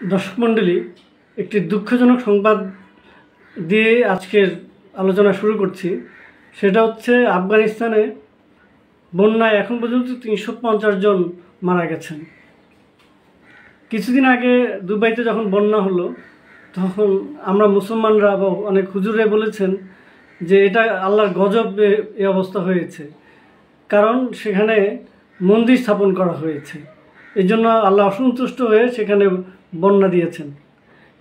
দর্শক মণ্ডলী, একটি দুঃখজনক সংবাদ দিয়ে আজকের আলোচনা শুরু করছি। সেটা হচ্ছে আফগানিস্তানে বন্যায় এখন পর্যন্ত 350 জন মারা গেছেন। কিছুদিন আগে দুবাইতে যখন বন্যা হলো, তখন আমরা মুসলমানরা বা অনেক হুজুরে বলেছেন যে এটা আল্লাহর গজবে এই অবস্থা হয়েছে, কারণ সেখানে মন্দির স্থাপন করা হয়েছে। এই জন্য আল্লাহ অসন্তুষ্ট হয়ে সেখানে বন্যা দিয়েছেন।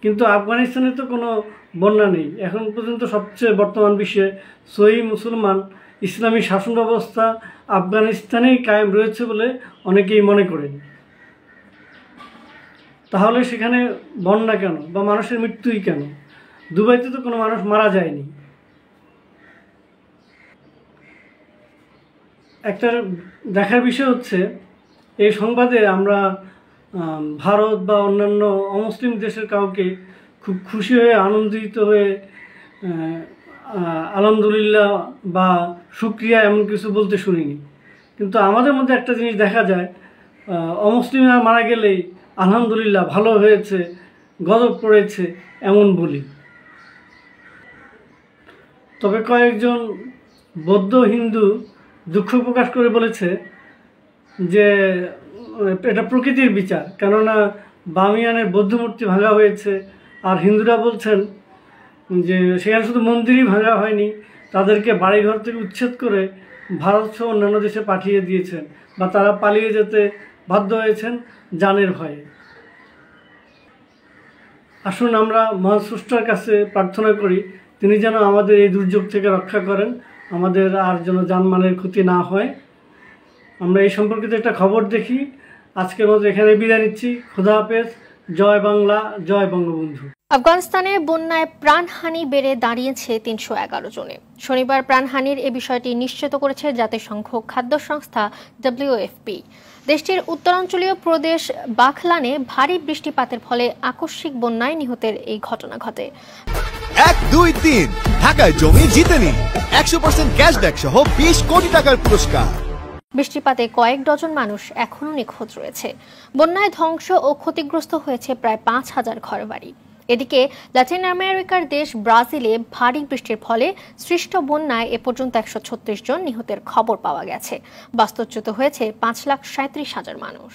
কিন্তু আফগানিস্তানে তো কোনো বন্যা নেই। এখন পর্যন্ত সবচেয়ে বর্তমান বিশ্বে সহি মুসলমান ইসলামী শাসন ব্যবস্থা আফগানিস্তানেই কায়েম রয়েছে বলে অনেকেই মনে করেন। তাহলে সেখানে বন্যা কেন বা মানুষের মৃত্যুই কেন? দুবাইতে তো কোনো মানুষ মারা যায়নি। একটা দেখার বিষয় হচ্ছে, এই সংবাদে আমরা ভারত বা অন্যান্য অমুসলিম দেশের কাউকে খুব খুশি হয়ে আনন্দিত হয়ে আলহামদুলিল্লাহ বা শুকরিয়া এমন কিছু বলতে শুনিনি। কিন্তু আমাদের মধ্যে একটা জিনিস দেখা যায়, অমুসলিমরা মারা গেলেই আলহামদুলিল্লাহ ভালো হয়েছে, গজব পড়েছে এমন বলি। তবে কয়েকজন বৌদ্ধ হিন্দু দুঃখ প্রকাশ করে বলেছে যে এটা প্রকৃতির বিচার, কেননা বামিয়ানের বৌদ্ধ মূর্তি ভাঙা হয়েছে। আর হিন্দুরা বলছেন যে সেখানে শুধু মন্দিরই ভাঙা হয়নি, তাদেরকে বাড়িঘর থেকে উচ্ছেদ করে ভারত সহ অন্যান্য দেশে পাঠিয়ে দিয়েছেন, বা তারা পালিয়ে যেতে বাধ্য হয়েছেন জানের ভয়ে। আসুন আমরা মহান স্রষ্টার কাছে প্রার্থনা করি, তিনি যেন আমাদের এই দুর্যোগ থেকে রক্ষা করেন, আমাদের আর যেন জানমালের ক্ষতি না হয়। আমরা এই সম্পর্কিত একটা খবর দেখি। আজকের মতো এখানে বিদায় নিচ্ছি। খোদা হাফেজ। জয় বাংলা, জয় বঙ্গবন্ধু। আফগানিস্তানে বন্যায় প্রাণহানি বেড়ে দাঁড়িয়েছে 311 জনে। শনিবার প্রাণহানির এ বিষয়টি নিশ্চিত করেছে জাতিসংঘ খাদ্য সংস্থা WFP। দেশটির উত্তরাঞ্চলীয় প্রদেশ বাখলানে ভারী বৃষ্টিপাতের ফলে আকস্মিক বন্যায় নিহতের এই ঘটনা ঘটে। 1, 2, 3 ঢাকায় জমি জিতে নিন 100% ক্যাশব্যাক সহ 20 কোটি টাকার পুরস্কার। বৃষ্টিপাতে কয়েক ডজন মানুষ এখনও নিখোঁজ রয়েছে। বন্যায় ধ্বংস ও ক্ষতিগ্রস্ত হয়েছে প্রায় 5000 ঘরবাড়ি। এদিকে ল্যাটিন আমেরিকার দেশ ব্রাজিলে ভারী বৃষ্টির ফলে সৃষ্ট বন্যায় এ পর্যন্ত 136 জন নিহতের খবর পাওয়া গেছে। বাস্তুচ্যুত হয়েছে 5,37,000 মানুষ।